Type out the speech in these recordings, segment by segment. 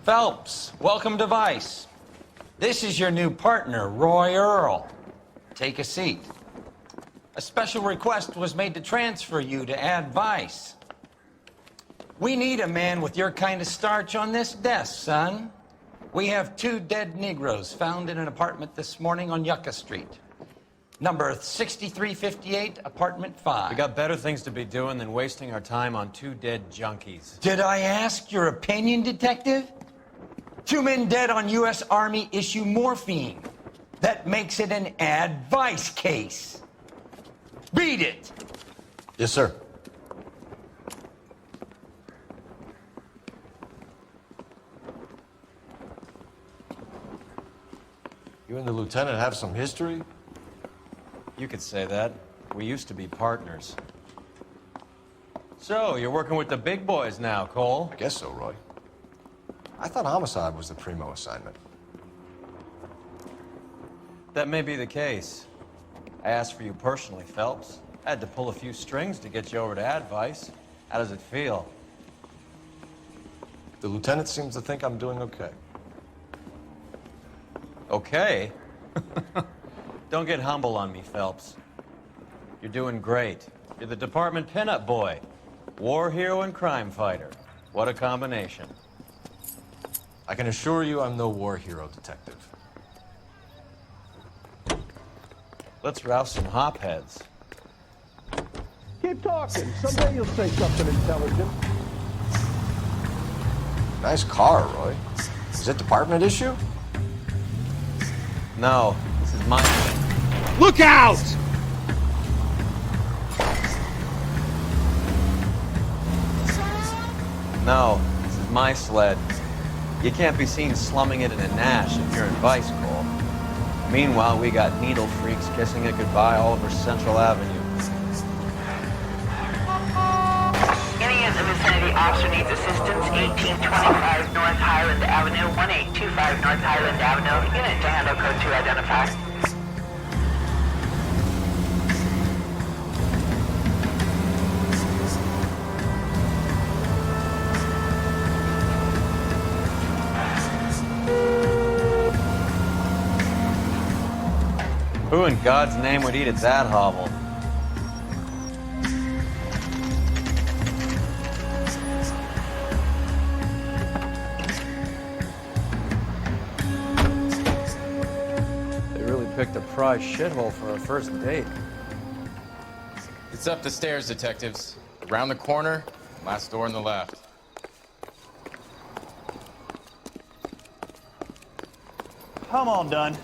Phelps, welcome to Vice. This is your new partner, Roy Earl. Take a seat. A special request was made to transfer you to Ad Vice. We need a man with your kind of starch on this desk, son. We have 2 dead Negroes found in an apartment this morning on Yucca Street. Number 6358, apartment 5. We got better things to be doing than wasting our time on 2 dead junkies. Did I ask your opinion, detective? 2 men dead on U.S. Army issue morphine. That makes it an Ad Vice case. Beat it! Yes, sir. You and the lieutenant have some history? You could say that. We used to be partners. So, you're working with the big boys now, Cole? I guess so, Roy. I thought homicide was the primo assignment. That may be the case. I asked for you personally, Phelps. I had to pull a few strings to get you over to Ad Vice. How does it feel? The lieutenant seems to think I'm doing okay. Okay? Don't get humble on me, Phelps. You're doing great. You're the department pinup boy. War hero and crime fighter. What a combination. I can assure you I'm no war hero, detective. Let's rouse some hopheads. Keep talking. Someday you'll say something intelligent. Nice car, Roy. Is it department issue? No, this is mine. Look out! No, this is my sled. You can't be seen slumming it in a Nash if you're in Vice, Cole. Meanwhile, we got needle freaks kissing it goodbye all over Central Avenue. Any in the vicinity officer needs assistance, 1825 North Highland Avenue, 1825 North Highland Avenue. Unit to handle code 2 identified. Who in God's name would eat at that hovel? They really picked a prize shithole for our first date. It's up the stairs, detectives. Around the corner, last door on the left. I'm all done.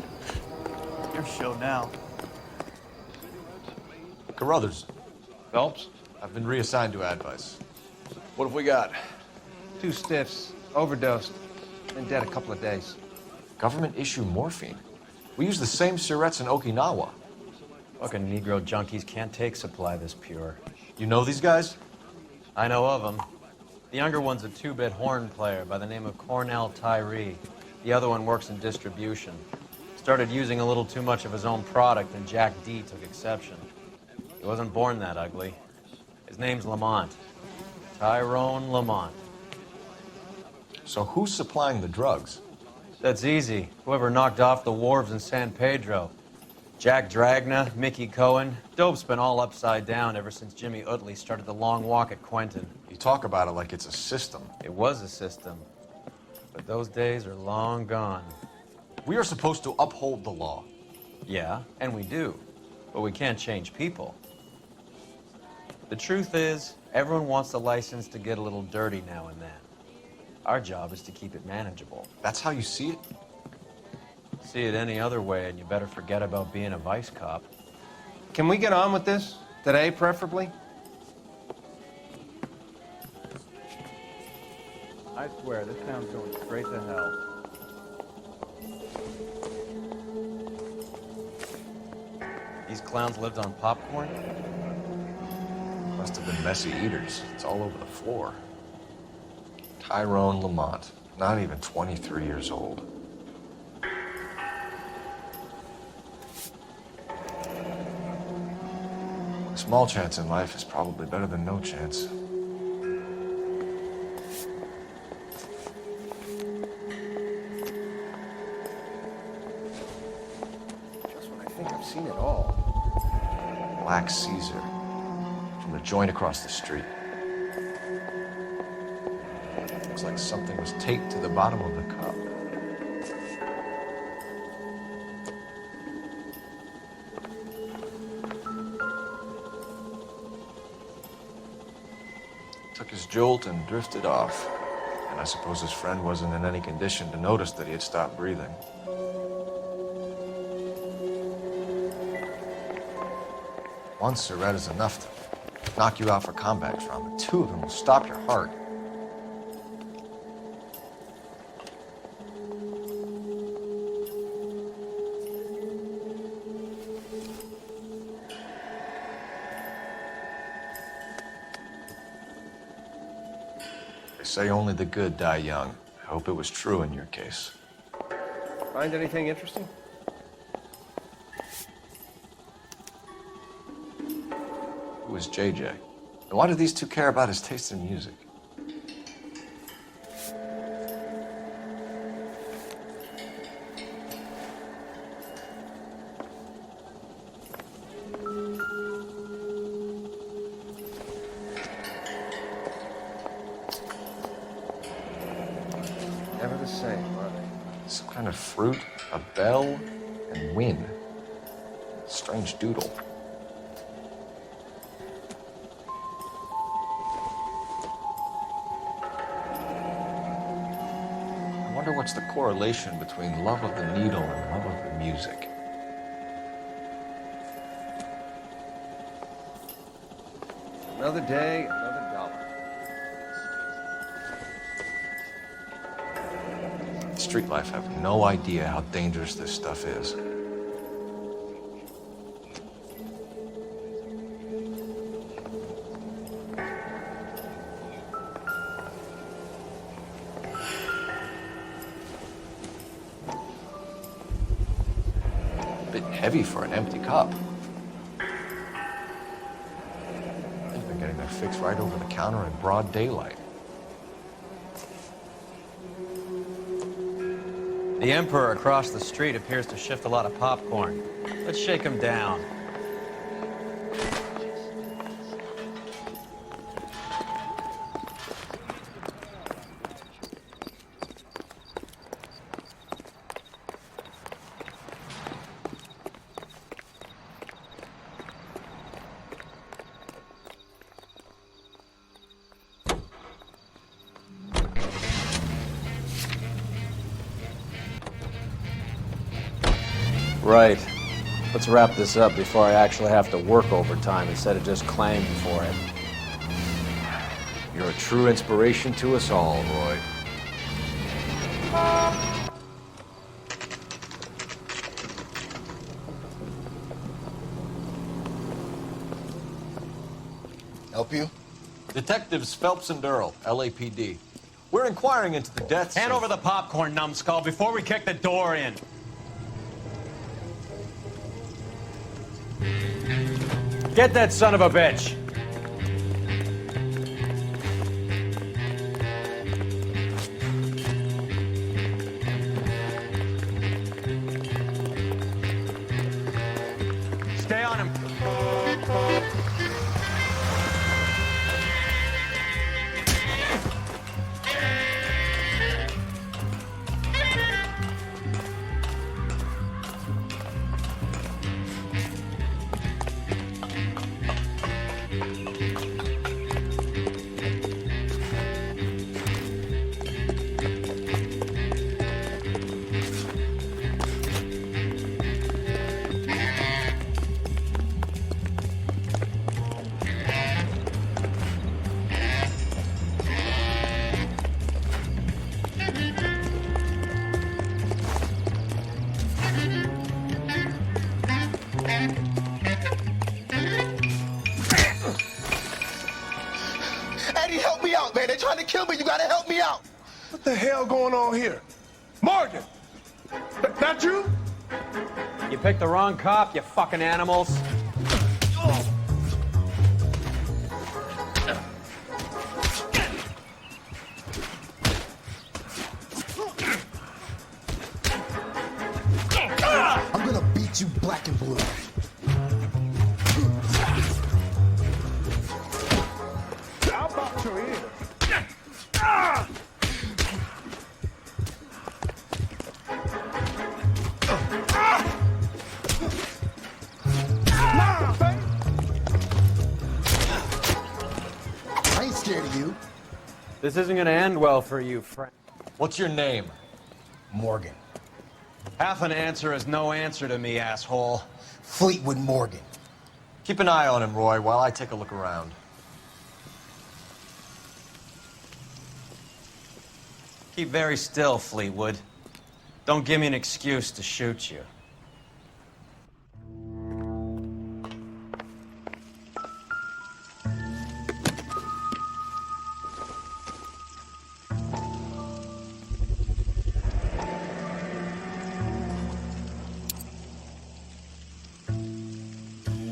Your show now. Carruthers, Phelps? I've been reassigned to Ad Vice. What have we got? 2 stiffs, overdosed, been dead a couple of days. Government issue morphine. We use the same syrettes in Okinawa. Fucking Negro junkies can't take supply this pure. You know these guys? I know of them. The younger one's a 2-bit horn player by the name of Cornell Tyree. The other one works in distribution. Started using a little too much of his own product, and Jack D took exception. He wasn't born that ugly. His name's Lamont. Tyrone Lamont. So who's supplying the drugs? That's easy. Whoever knocked off the wharves in San Pedro. Jack Dragna, Mickey Cohen. Dope's been all upside down ever since Jimmy Utley started the long walk at Quentin. You talk about it like it's a system. It was a system. But those days are long gone. We are supposed to uphold the law. Yeah, and we do. But we can't change people. The truth is, everyone wants the license to get a little dirty now and then. Our job is to keep it manageable. That's how you see it? See it any other way, and you better forget about being a vice cop. Can we get on with this? Today, preferably? I swear, this town's going straight to hell. These clowns lived on popcorn? Must have been messy eaters. It's all over the floor. Tyrone Lamont, not even 23 years old. A small chance in life is probably better than no chance. seen it all. Black Caesar. From the joint across the street. Looks like something was taped to the bottom of the cup. Took his jolt and drifted off. And I suppose his friend wasn't in any condition to notice that he had stopped breathing. One cigarette is enough to knock you out for combat trauma. Two of them will stop your heart. They say only the good die young. I hope it was true in your case. Find anything interesting? Who was JJ? And why do these two care about his taste in music? Never the same, are they? Some kind of fruit, a bell, and wind. Strange doodle. I wonder what's the correlation between love of the needle and love of the music. Another day, another dollar. Street life have no idea how dangerous this stuff is. A bit heavy for an empty cup. They've been getting their fix right over the counter in broad daylight. The Emperor across the street appears to shift a lot of popcorn. Let's shake him down. Right. Let's wrap this up before I actually have to work overtime instead of just claiming for it. You're a true inspiration to us all, Roy. Help you? Detectives Phelps and Earl, LAPD. We're inquiring into the deaths Hand of... over the popcorn, numbskull, before we kick the door in. Get that son of a bitch! Stay on him. Eddie, help me out, man. They're trying to kill me. You gotta help me out. What the hell going on here? Morgan! That you? You picked the wrong cop, you fucking animals. I'm gonna beat you black and blue. This isn't gonna end well for you, friend. What's your name? Morgan. Half an answer is no answer to me, asshole. Fleetwood Morgan. Keep an eye on him, Roy, while I take a look around. Keep very still, Fleetwood. Don't give me an excuse to shoot you.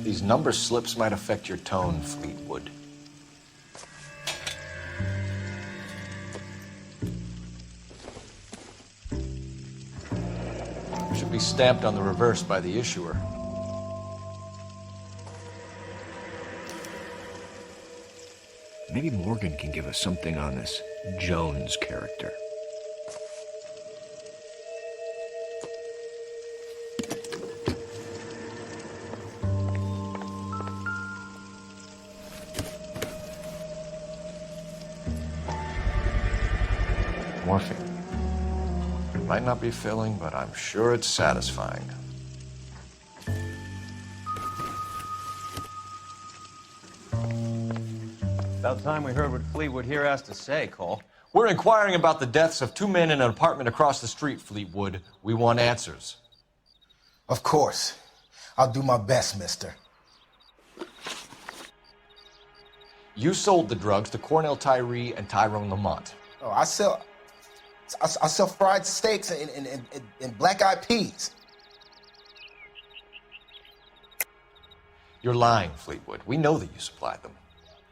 These number slips might affect your tone, Fleetwood. Should be stamped on the reverse by the issuer. Maybe Morgan can give us something on this Jones character. Morphine. It might not be filling, but I'm sure it's satisfying. About time we heard what Fleetwood here has to say, Cole. We're inquiring about the deaths of 2 men in an apartment across the street, Fleetwood. We want answers. Of course. I'll do my best, mister. You sold the drugs to Cornell Tyree and Tyrone Lamont. Oh, I sell fried steaks and black-eyed peas. You're lying, Fleetwood. We know that you supplied them.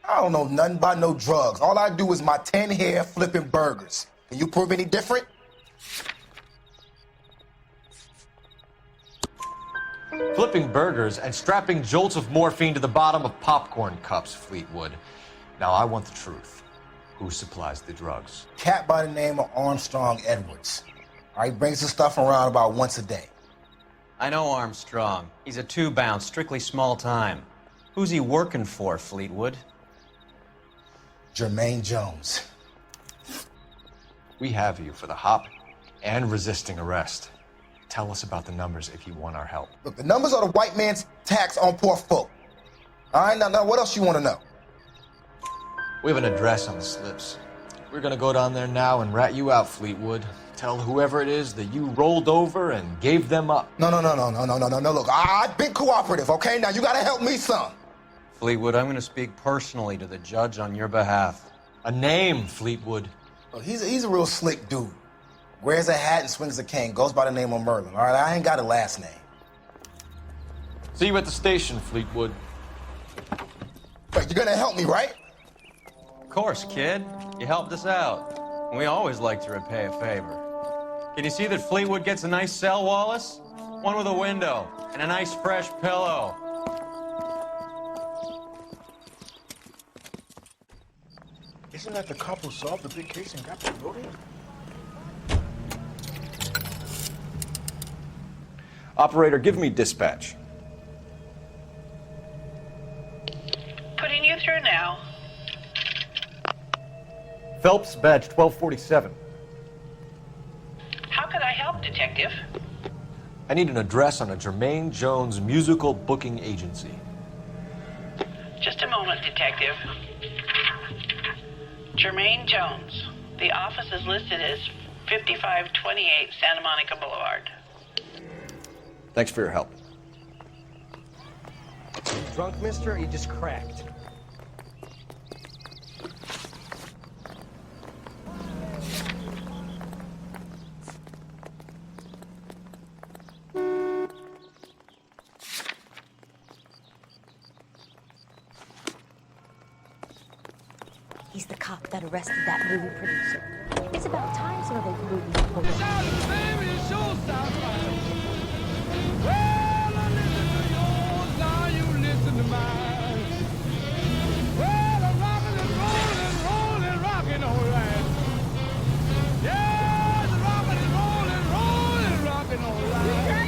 I don't know nothing about no drugs. All I do is my 10 hair flipping burgers. Can you prove any different? Flipping burgers and strapping jolts of morphine to the bottom of popcorn cups, Fleetwood. Now, I want the truth. Who supplies the drugs? Cat by the name of Armstrong Edwards. All right, brings the stuff around about once a day. I know Armstrong. He's a two-bounce, strictly small time. Who's he working for, Fleetwood? Jermaine Jones. We have you for the hop and resisting arrest. Tell us about the numbers if you want our help. Look, the numbers are the white man's tax on poor folk. All right, now what else you want to know? We have an address on the slips. We're gonna go down there now and rat you out, Fleetwood. Tell whoever it is that you rolled over and gave them up. No. Look, I've been cooperative, okay? Now you gotta help me some. Fleetwood, I'm going to speak personally to the judge on your behalf. A name, Fleetwood. Look, he's a real slick dude. Wears a hat and swings a cane. Goes by the name of Merlin. All right, I ain't got a last name. See you at the station, Fleetwood. Wait, you're gonna help me, right? Of course, kid. You helped us out. And we always like to repay a favor. Can you see that Fleetwood gets a nice cell, Wallace? One with a window and a nice fresh pillow. Isn't that the cop who solved the big case and got promoted? Operator, give me dispatch. Putting you through now. Phelps, badge 1247. How could I help, Detective? I need an address on a Jermaine Jones musical booking agency. Just a moment, Detective. Jermaine Jones. The office is listed as 5528 Santa Monica Boulevard. Thanks for your help. You drunk, mister, or you just cracked? He's the cop that arrested that movie producer. It's about time some of those movies pulled up.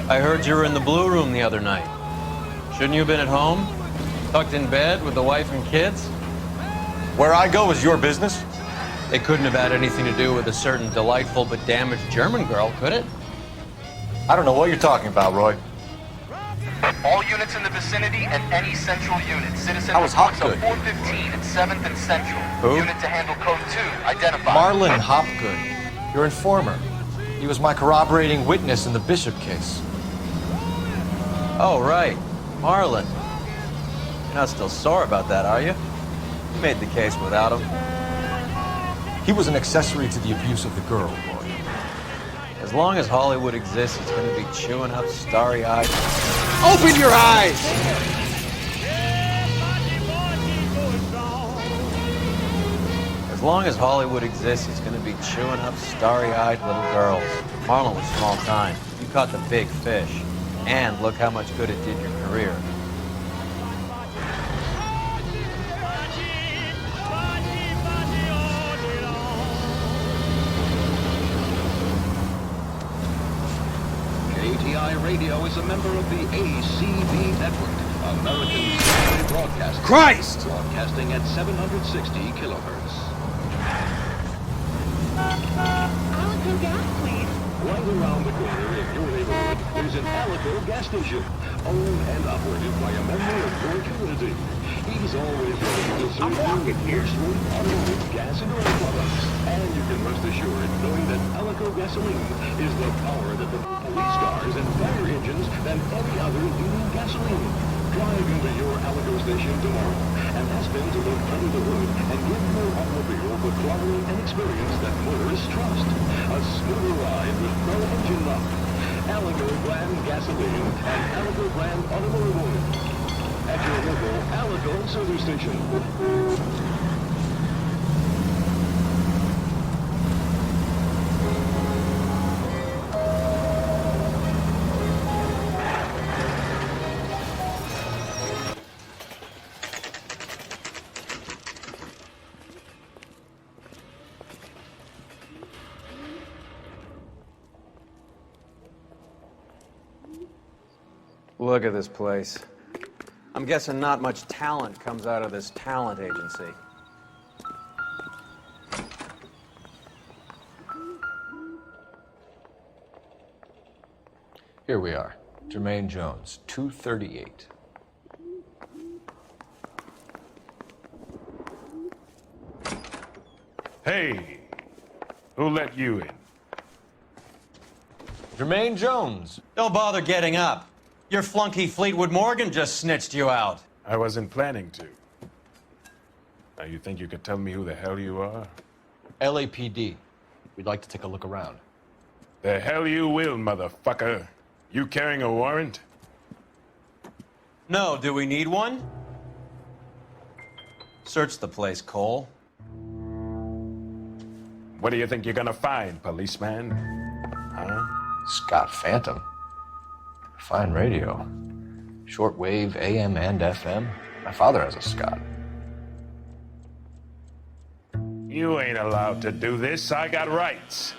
I heard you were in the Blue Room the other night. Shouldn't you have been at home? Tucked in bed with the wife and kids? Where I go is your business? It couldn't have had anything to do with a certain delightful but damaged German girl, could it? I don't know what you're talking about, Roy. All units in the vicinity and any central unit. Citizen That was reports Hopgood. of 415 at 7th and Central. Who? Unit to handle code 2. Identified. Marlon Hopgood, your informer. He was my corroborating witness in the Bishop case. Oh, right. Marlon. You're not still sore about that, are you? You made the case without him. He was an accessory to the abuse of the girl, Roy. As long as Hollywood exists, it's going to be chewing up starry-eyed. Open your eyes! As long as Hollywood exists, it's going to be chewing up starry-eyed little girls. Marlon was small time. You caught the big fish. And look how much good it did your career. KTI Radio is a member of the ACB network, American Community Broadcasting. Christ! Broadcasting at 760 kilohertz. Alico gas, please. Right around the corner in your neighborhood, there's an Alico gas station, owned and operated by a member of your community. He's always ready to serve you with first-rate automotive gas and oil products. And you can rest assured knowing that Alico gasoline is the power that the police cars and fire engines than any other leading gasoline. Drive into your Alico station tomorrow and ask them to look under the hood and give your automobile the quality and experience that motorists trust. A smoother ride with no engine knock. Alico brand gasoline and Alico brand automotive oil. At your local Alico service station. Look at this place. I'm guessing not much talent comes out of this talent agency. Here we are. Jermaine Jones, 238. Hey, who let you in? Jermaine Jones. Don't bother getting up. Your flunky Fleetwood Morgan just snitched you out. I wasn't planning to. Now, you think you could tell me who the hell you are? LAPD. We'd like to take a look around. The hell you will, motherfucker. You carrying a warrant? No, do we need one? Search the place, Cole. What do you think you're gonna find, policeman? Huh? Scott Phantom. Fine radio. Shortwave, AM and FM. My father has a Scott. You ain't allowed to do this. I got rights.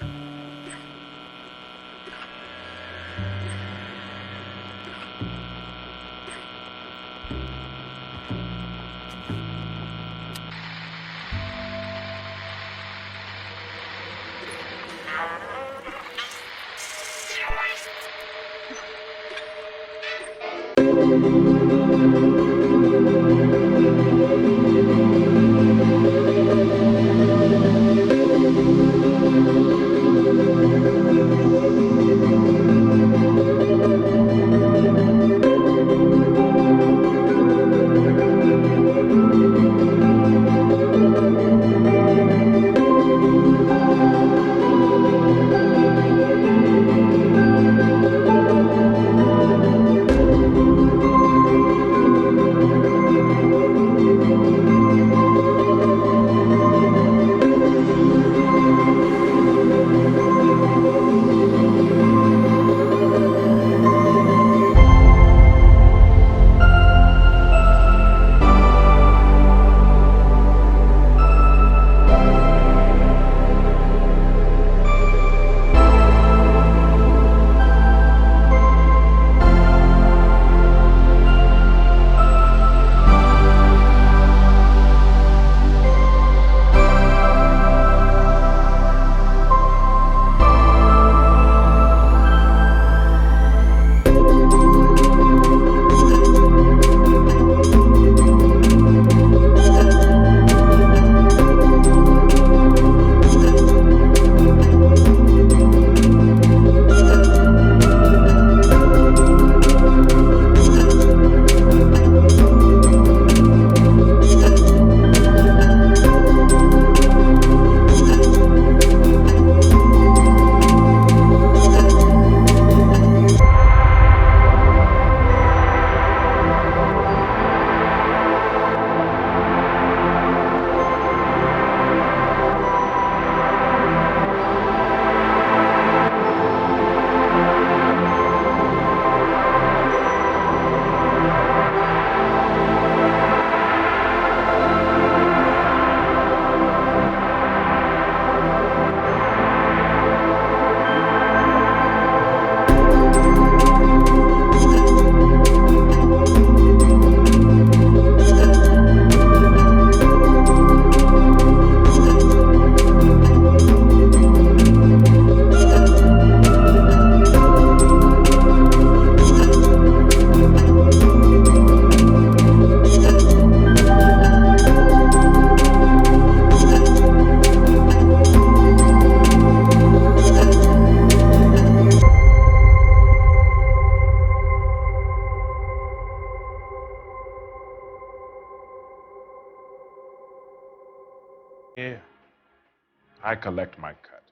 I collect my cut.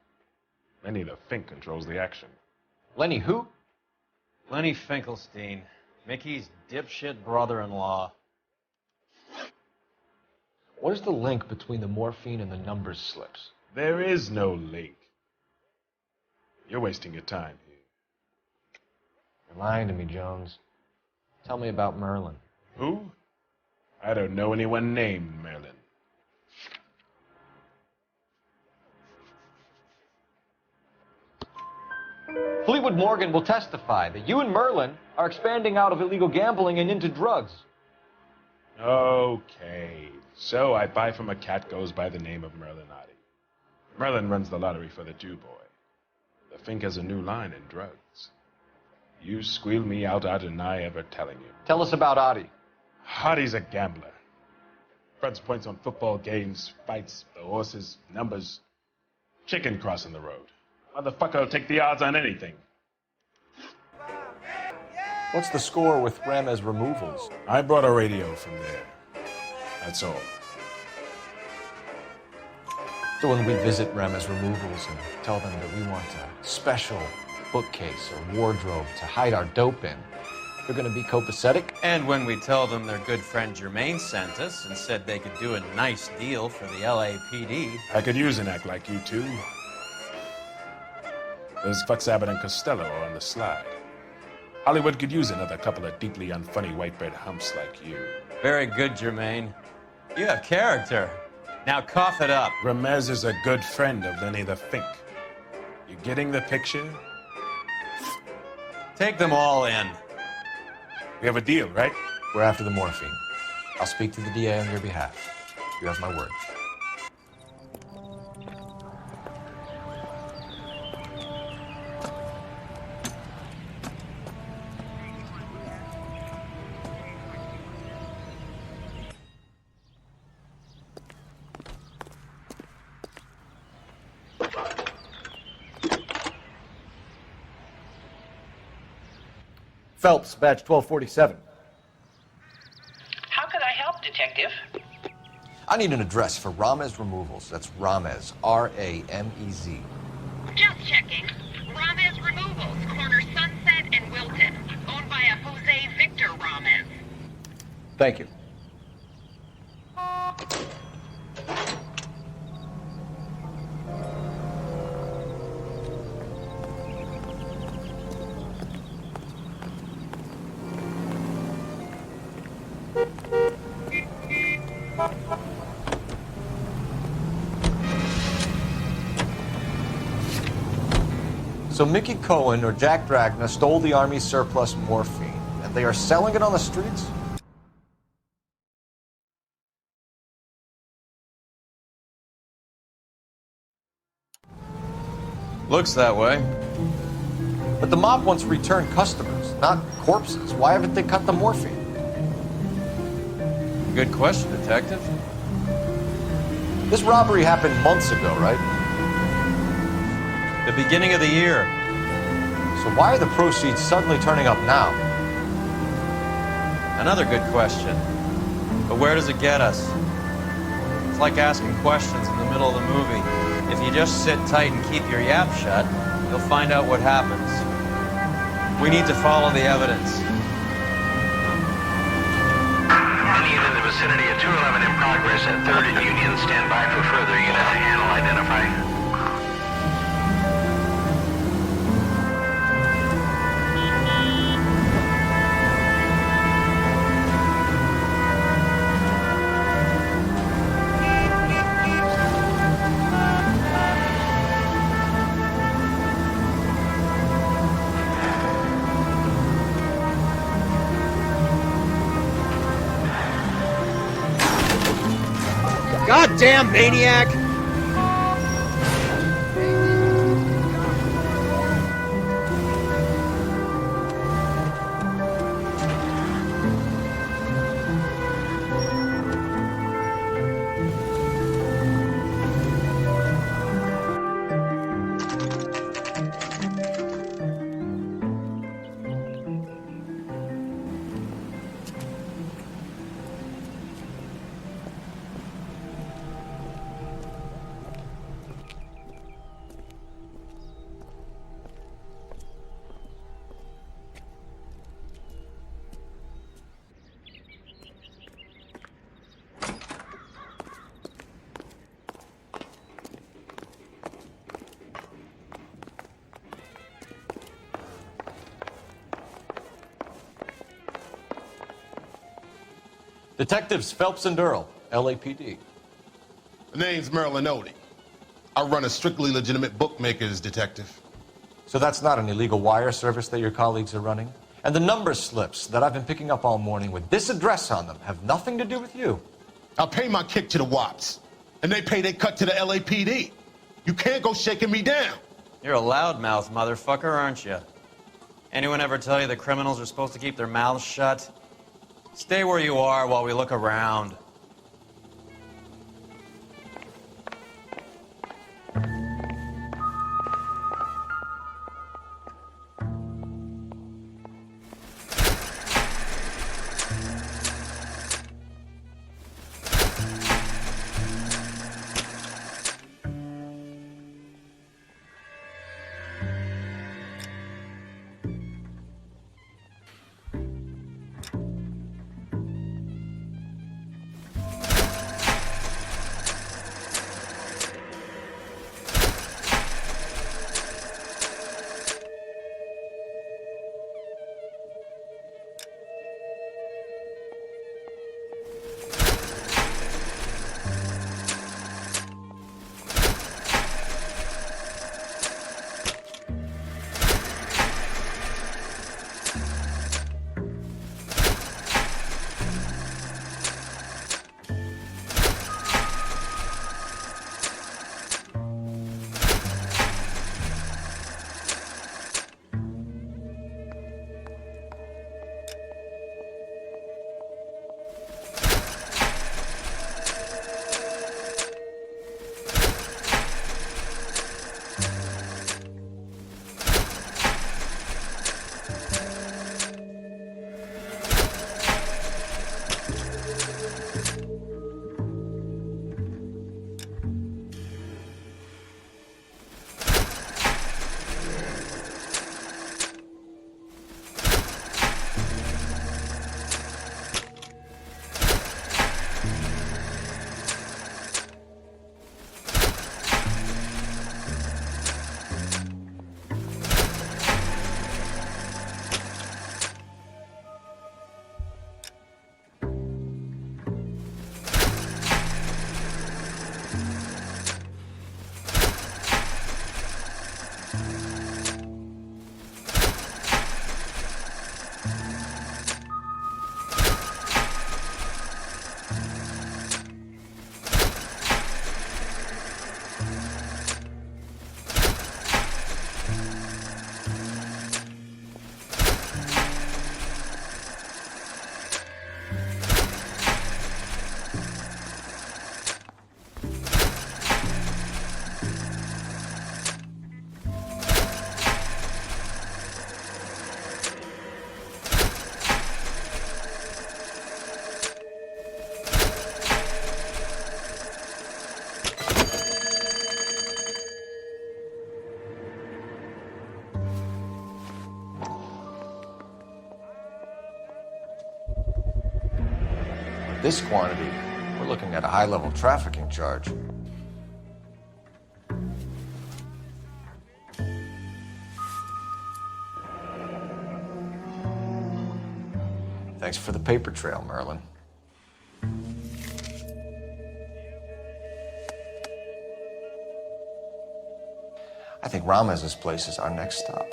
Lenny the Fink controls the action. Lenny who? Lenny Finkelstein, Mickey's dipshit brother-in-law. What is the link between the morphine and the numbers slips? There is no link. You're wasting your time here. You're lying to me, Jones. Tell me about Merlin. Who? I don't know anyone named Merlin. Fleetwood Morgan will testify that you and Merlin are expanding out of illegal gambling and into drugs. Okay, so I buy from a cat goes by the name of Merlinotti. Merlin runs the lottery for the Jew boy. The Fink has a new line in drugs. You squeal me out, I deny ever telling you. Tell us about Adi. Hardy's a gambler. Spreads points on football games, fights, the horses, numbers. Chicken crossing the road. Motherfucker will take the odds on anything. What's the score with Ramez removals? I brought a radio from there. That's all. So when we visit Ramez removals and tell them that we want a special bookcase or wardrobe to hide our dope in, they're going to be copacetic? And when we tell them their good friend Jermaine sent us and said they could do a nice deal for the LAPD. I could use an act like you two. Those Fucks Abbott and Costello are on the slide. Hollywood could use another couple of deeply unfunny white bread humps like you. Very good, Jermaine. You have character. Now cough it up. Ramez is a good friend of Lenny the Fink. You getting the picture? Take them all in. We have a deal, right? We're after the morphine. I'll speak to the DA on your behalf. You have my word. Phelps, badge 1247. How could I help, Detective? I need an address for Ramez Removals. That's Ramez, R-A-M-E-Z. Just checking. Ramez Removals, corner Sunset and Wilton. Owned by a Jose Victor Ramez. Thank you. So Mickey Cohen or Jack Dragna stole the Army's surplus morphine, and they are selling it on the streets? Looks that way. But the mob wants returned customers, not corpses. Why haven't they cut the morphine? Good question, Detective. This robbery happened months ago, right? The beginning of the year. So why are the proceeds suddenly turning up now? Another good question. But where does it get us? It's like asking questions in the middle of the movie. If you just sit tight and keep your yap shut, you'll find out what happens. We need to follow the evidence. Any unit in the vicinity of 211 in progress at 3rd and Union. Stand by for further unit to handle identify. Goddamn maniac! Detectives Phelps and Earl, LAPD. The name's Merlin Odie. I run a strictly legitimate bookmakers detective. So that's not an illegal wire service that your colleagues are running? And the number slips that I've been picking up all morning with this address on them have nothing to do with you? I pay my kick to the Wops, and they pay their cut to the LAPD. You can't go shaking me down. You're a loudmouth motherfucker, aren't you? Anyone ever tell you that criminals are supposed to keep their mouths shut? Stay where you are while we look around. This quantity, we're looking at a high-level trafficking charge. Thanks for the paper trail, Merlin. I think Ramez's place is our next stop.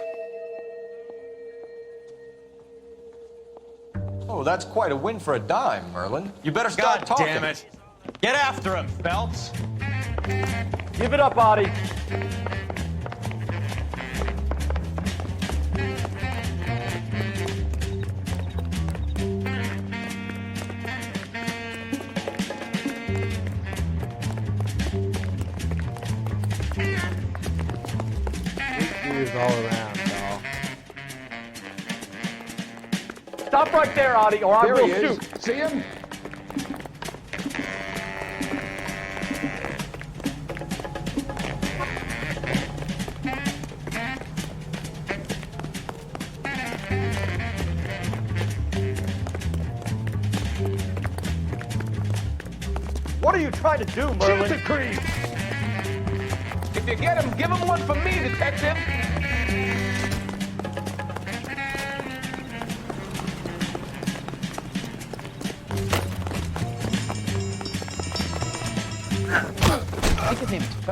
Oh, that's quite a win for a dime, Merlin. You better start talking. God damn it. Get after him, Phelps. Give it up, Audie. All around, pal. Stop right there, Audie, or I will shoot. See him? What are you trying to do, Merlin? Shoot the creep! If you get him, give him one for me, detective!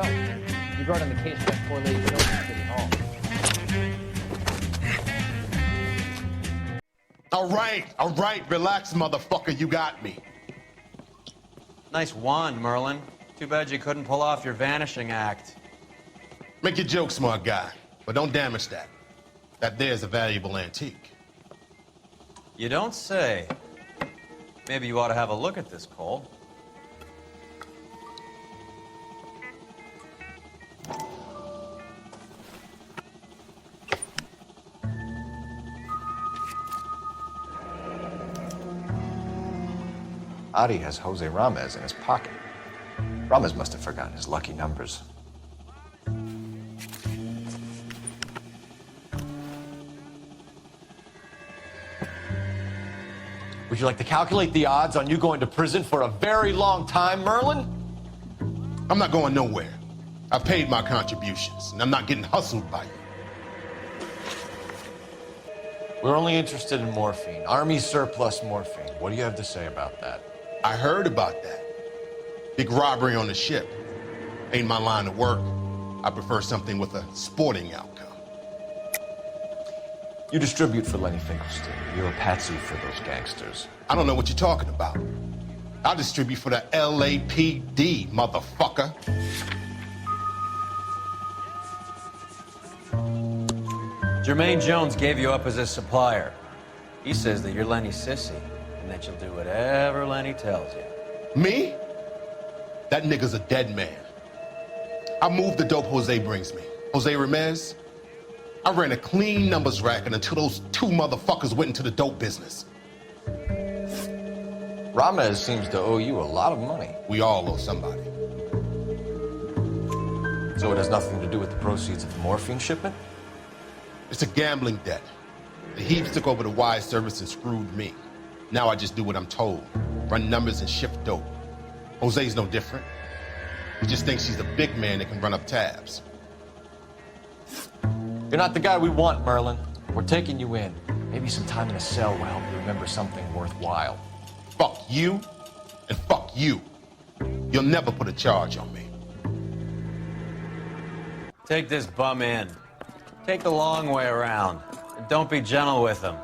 yourself. You brought in the case for that poor lady killed in City Hall. All right, relax, motherfucker, you got me. Nice wand, Merlin. Too bad you couldn't pull off your vanishing act. Make your joke, smart guy, but don't damage that. That there's a valuable antique. You don't say. Maybe you ought to have a look at this, Cole. Adi has Jose Ramez in his pocket. Ramez must have forgotten his lucky numbers. Would you like to calculate the odds on you going to prison for a very long time, Merlin? I'm not going nowhere. I paid my contributions, and I'm not getting hustled by you. We're only interested in morphine. Army surplus morphine. What do you have to say about that? I heard about that. Big robbery on the ship. Ain't my line of work. I prefer something with a sporting outcome. You distribute for Lenny Finkelstein. You're a patsy for those gangsters. I don't know what you're talking about. I distribute for the l.a.p.d., motherfucker. Jermaine Jones gave you up as his supplier. He says that you're Lenny's sissy, and that you'll do whatever Lenny tells you. Me? That nigga's a dead man. I moved the dope Jose brings me. Jose Ramez? I ran a clean numbers racket until those two motherfuckers went into the dope business. Ramez seems to owe you a lot of money. We all owe somebody. So it has nothing to do with the proceeds of the morphine shipment? It's a gambling debt. The Heaps took over the wire service and screwed me. Now I just do what I'm told. Run numbers and shift dope. Jose's no different. He just thinks he's the big man that can run up tabs. You're not the guy we want, Merlin. We're taking you in. Maybe some time in a cell will help you remember something worthwhile. Fuck you, and fuck you. You'll never put a charge on me. Take this bum in. Take the long way around. And don't be gentle with him.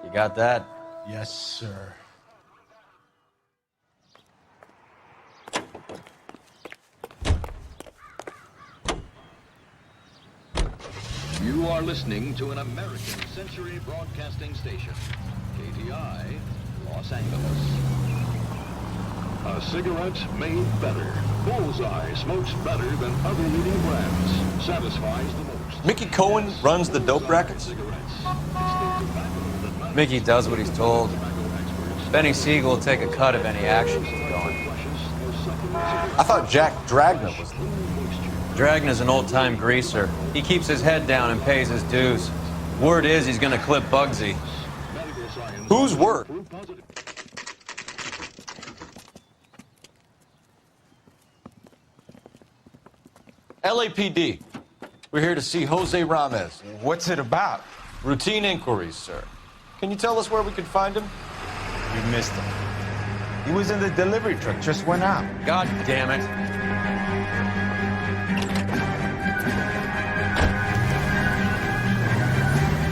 You got that? Yes, sir. You are listening to an American Century Broadcasting Station, KTI, Los Angeles. A cigarette made better. Bullseye smokes better than other leading brands. Satisfies the most. Mickey Cohen runs the dope rackets? Mickey does what he's told. Benny Siegel will take a cut of any action he's going. I thought Jack Dragna was the... Dragna's an old-time greaser. He keeps his head down and pays his dues. Word is he's gonna clip Bugsy. Whose word? LAPD. We're here to see Jose Ramez. What's it about? Routine inquiries, sir. Can you tell us where we can find him? You missed him. He was in the delivery truck, just went out. God damn it.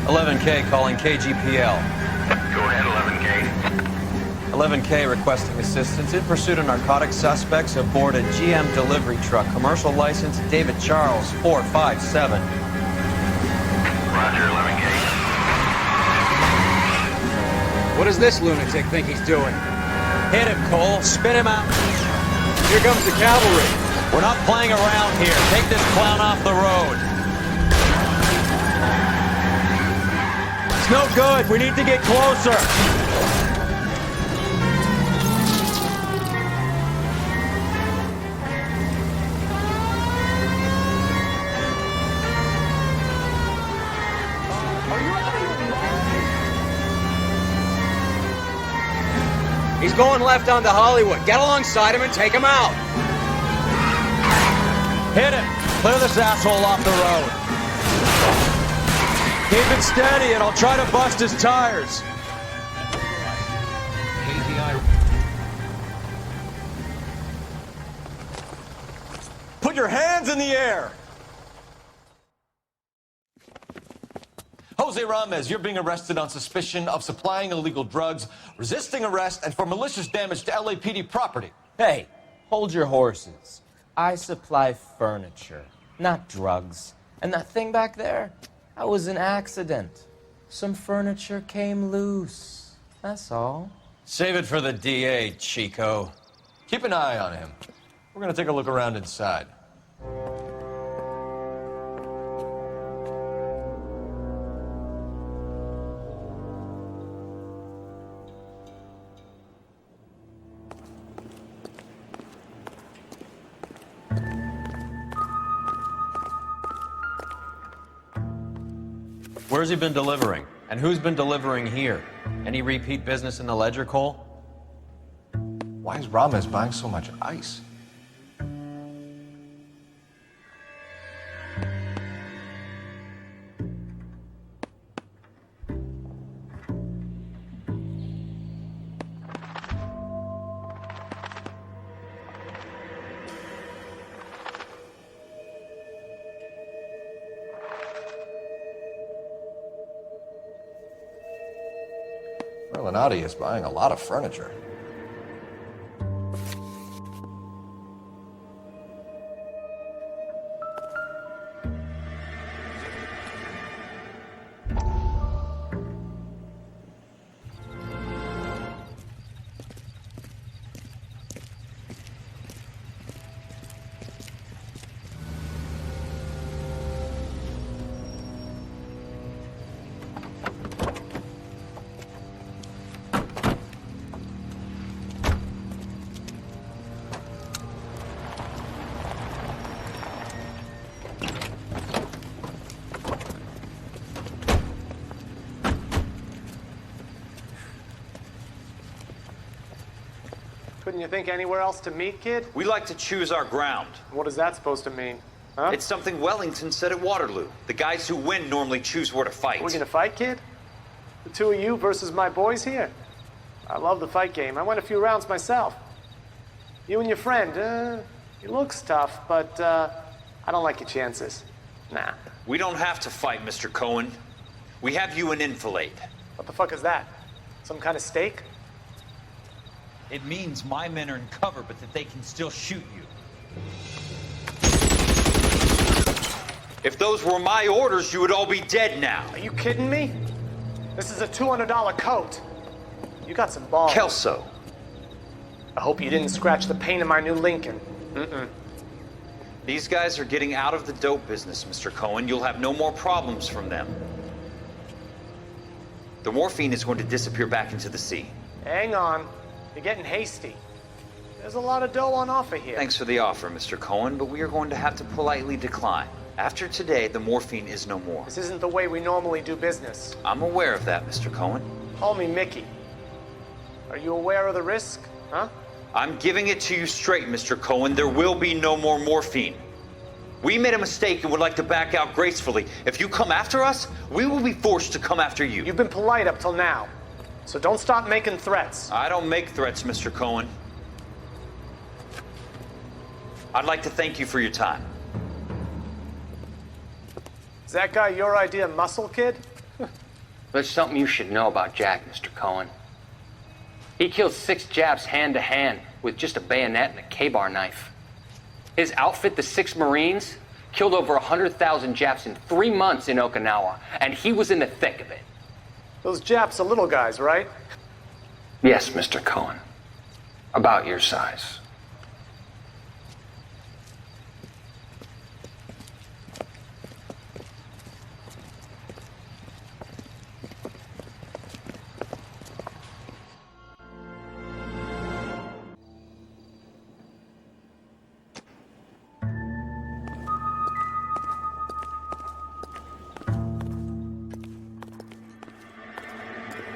$11K calling KGPL. Go ahead, 11K. 11K requesting assistance in pursuit of narcotic suspects aboard a GM delivery truck. Commercial license David Charles 457. Roger, 11K. What does this lunatic think he's doing? Hit him, Cole. Spin him out. Here comes the cavalry. We're not playing around here. Take this clown off the road. It's no good. We need to get closer. He's going left onto Hollywood. Get alongside him and take him out. Hit him. Clear this asshole off the road. Keep it steady and I'll try to bust his tires. KTI. Put Put your hands in the air! Jose Ramos, you're being arrested on suspicion of supplying illegal drugs, resisting arrest, and for malicious damage to LAPD property. Hey, hold your horses. I supply furniture, not drugs. And that thing back there, that was an accident. Some furniture came loose. That's all. Save it for the DA, Chico. Keep an eye on him. We're gonna take a look around inside. Where's he been delivering? And who's been delivering here? Any repeat business in the ledger, Cole? Why is Ramos buying so much ice? l.a.noire is buying a lot of furniture. Couldn't you think anywhere else to meet, kid? We like to choose our ground. What is that supposed to mean? Huh? It's something Wellington said at Waterloo. The guys who win normally choose where to fight. We're gonna fight, kid? The two of you versus my boys here? I love the fight game. I went a few rounds myself. You and your friend, he looks tough, but I don't like your chances. Nah. We don't have to fight, Mr. Cohen. We have you an enfilade. What the fuck is that? Some kind of steak? It means my men are in cover, but that they can still shoot you. If those were my orders, you would all be dead now. Are you kidding me? This is a $200 coat. You got some balls. Kelso. I hope you didn't scratch the paint of my new Lincoln. Mm-mm. These guys are getting out of the dope business, Mr. Cohen. You'll have no more problems from them. The morphine is going to disappear back into the sea. Hang on. You're getting hasty. There's a lot of dough on offer here. Thanks for the offer, Mr. Cohen, but we are going to have to politely decline. After today, the morphine is no more. This isn't the way we normally do business. I'm aware of that, Mr. Cohen. Call me Mickey. Are you aware of the risk, huh? I'm giving it to you straight, Mr. Cohen. There will be no more morphine. We made a mistake and would like to back out gracefully. If you come after us, we will be forced to come after you. You've been polite up till now, so don't stop making threats. I don't make threats, Mr. Cohen. I'd like to thank you for your time. Is that guy your idea of muscle, kid? There's something you should know about Jack, Mr. Cohen. He killed 6 Japs hand to hand with just a bayonet and a K-bar knife. His outfit, the 6 Marines, killed over 100,000 Japs in 3 months in Okinawa, and he was in the thick of it. Those Japs are little guys, right? Yes, Mr. Cohen. About your size.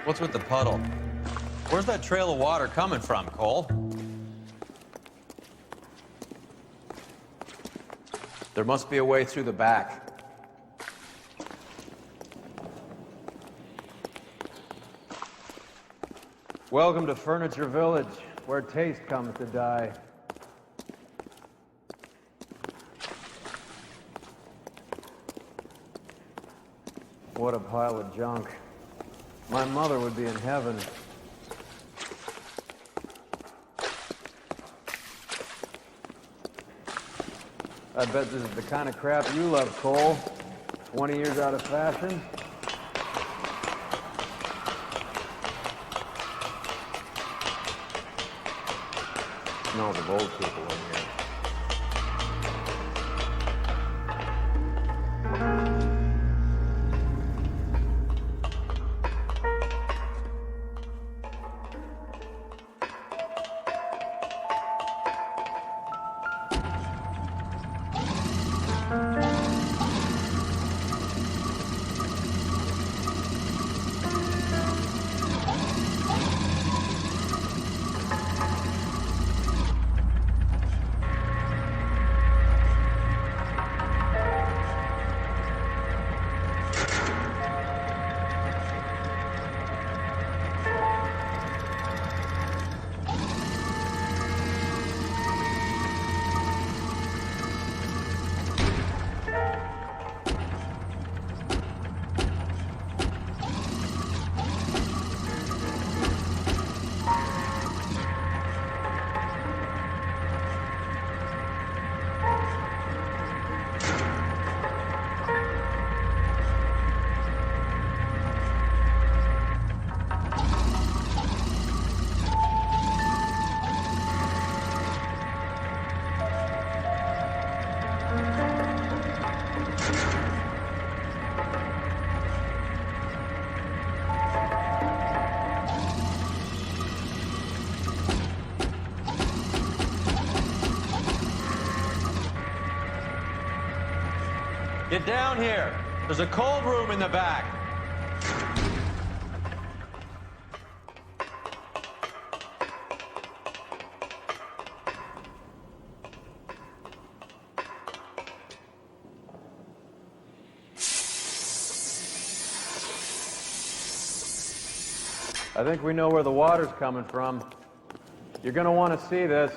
What's with the puddle? Where's that trail of water coming from, Cole? There must be a way through the back. Welcome to Furniture Village, where taste comes to die. What a pile of junk. My mother would be in heaven. I bet this is the kind of crap you love, Cole. 20 years out of fashion. Smells of old people in here. Get down here. There's a cold room in the back. I think we know where the water's coming from. You're gonna want to see this.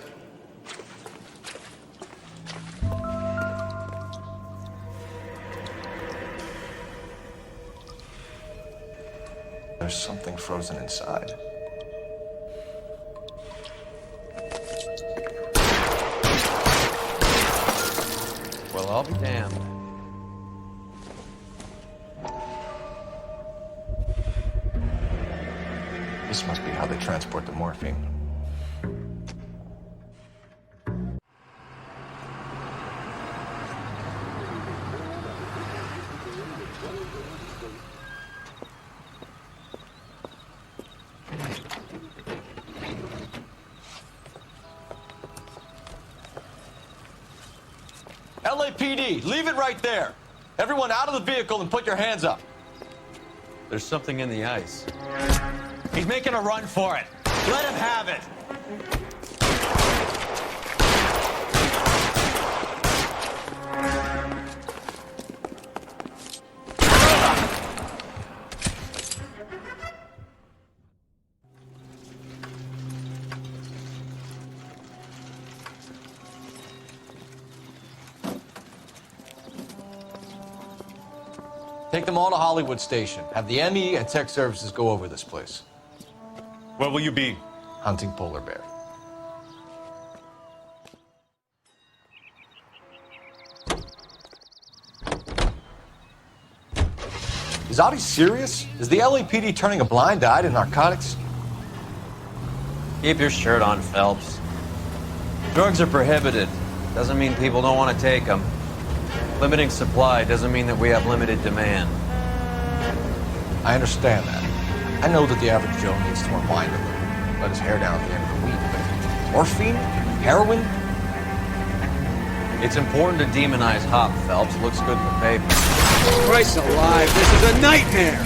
There's something frozen inside. Well, I'll be damned. This must be how they transport the morphine. LAPD, leave it right there. Everyone out of the vehicle and put your hands up. There's something in the ice. He's making a run for it. Let him have it. Take them all to Hollywood Station. Have the ME and tech services go over this place. Where will you be? Hunting polar bear. Is Audie serious? Is the LAPD turning a blind eye to narcotics? Keep your shirt on, Phelps. Drugs are prohibited. Doesn't mean people don't want to take them. Limiting supply doesn't mean that we have limited demand. I understand that. I know that the average Joe needs to unwind a little, let his hair down at the end of the week, but morphine? Heroin? It's important to demonize hop, Phelps. Looks good in the paper. Christ alive, this is a nightmare!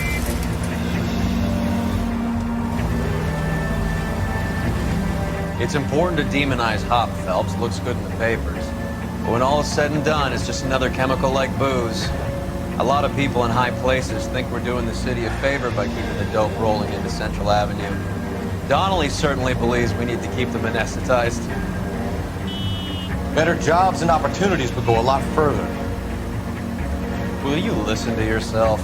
It's important to demonize hop, Phelps. Looks good in the papers. But when all is said and done, it's just another chemical like booze. A lot of people in high places think we're doing the city a favor by keeping the dope rolling into Central Avenue. Donnelly certainly believes we need to keep them anesthetized. Better jobs and opportunities would go a lot further. Will you listen to yourself?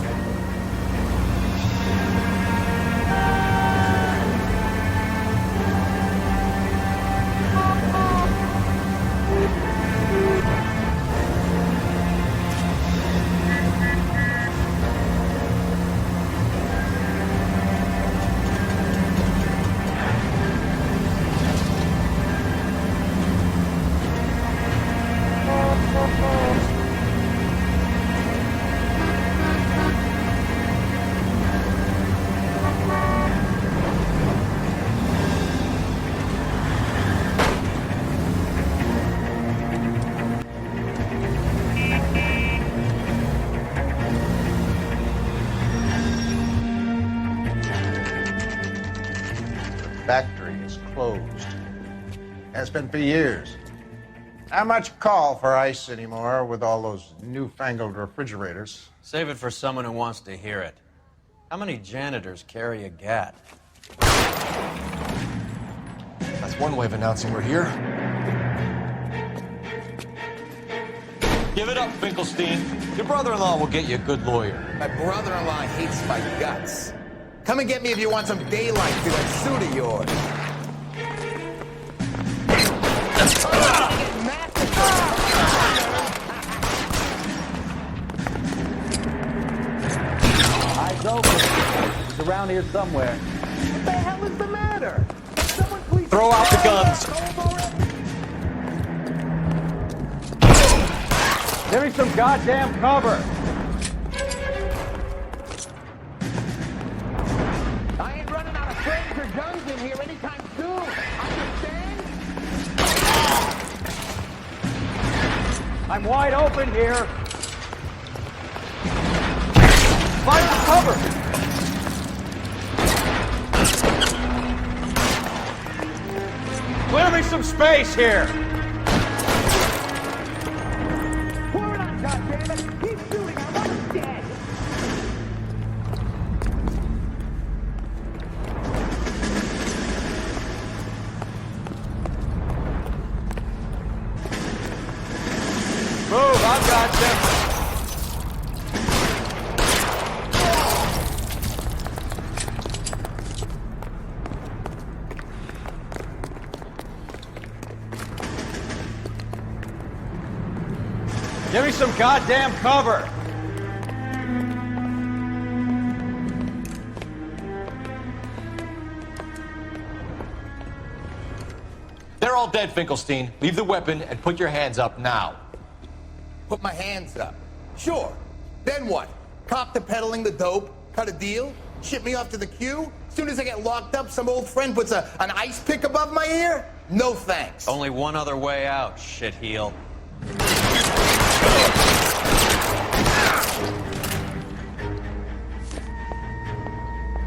factory is closed. Has been for years. Not much call for ice anymore with all those newfangled refrigerators. Save it for someone who wants to hear it. How many janitors carry a gat? That's one way of announcing we're here. Give it up, Finkelstein. Your brother-in-law will get you a good lawyer. My brother-in-law hates my guts. Come and get me if you want some daylight through that suit of yours. Eyes open. He's around here somewhere. What the hell is the matter? Someone please throw out the guns. Give me some goddamn cover. I ain't running out of frames or guns in here anytime soon. Understand? I'm wide open here. Find the cover. Clear me some space here. Move, I've got you. Give me some goddamn cover. They're all dead, Finkelstein. Leave the weapon and put your hands up now. Put my hands up. Sure. Then what? Cop to peddling the dope? Cut a deal? Ship me off to the queue? Soon as I get locked up, some old friend puts an ice pick above my ear? No thanks. Only one other way out, shitheel.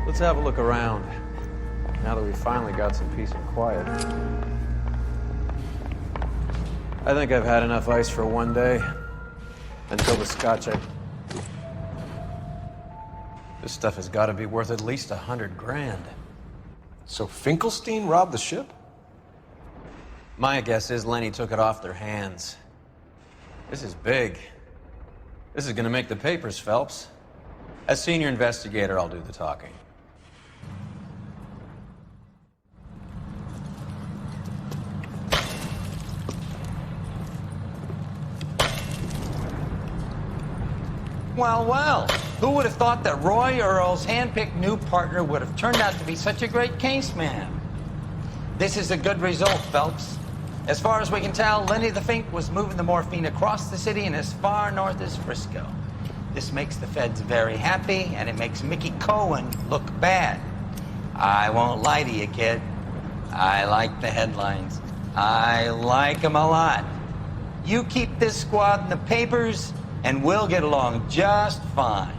Let's have a look around, now that we finally got some peace and quiet. I think I've had enough ice for one day. Until the scotch This stuff has got to be worth at least 100 grand. So Finkelstein robbed the ship? My guess is Lenny took it off their hands. This is big. This is gonna make the papers, Phelps. As senior investigator, I'll do the talking. Well, well, who would have thought that Roy Earl's hand-picked new partner would have turned out to be such a great case man? This is a good result, Phelps. As far as we can tell, Lenny the Fink was moving the morphine across the city and as far north as Frisco. This makes the feds very happy, and it makes Mickey Cohen look bad. I won't lie to you, kid. I like the headlines. I like them a lot. You keep this squad in the papers, and we'll get along just fine.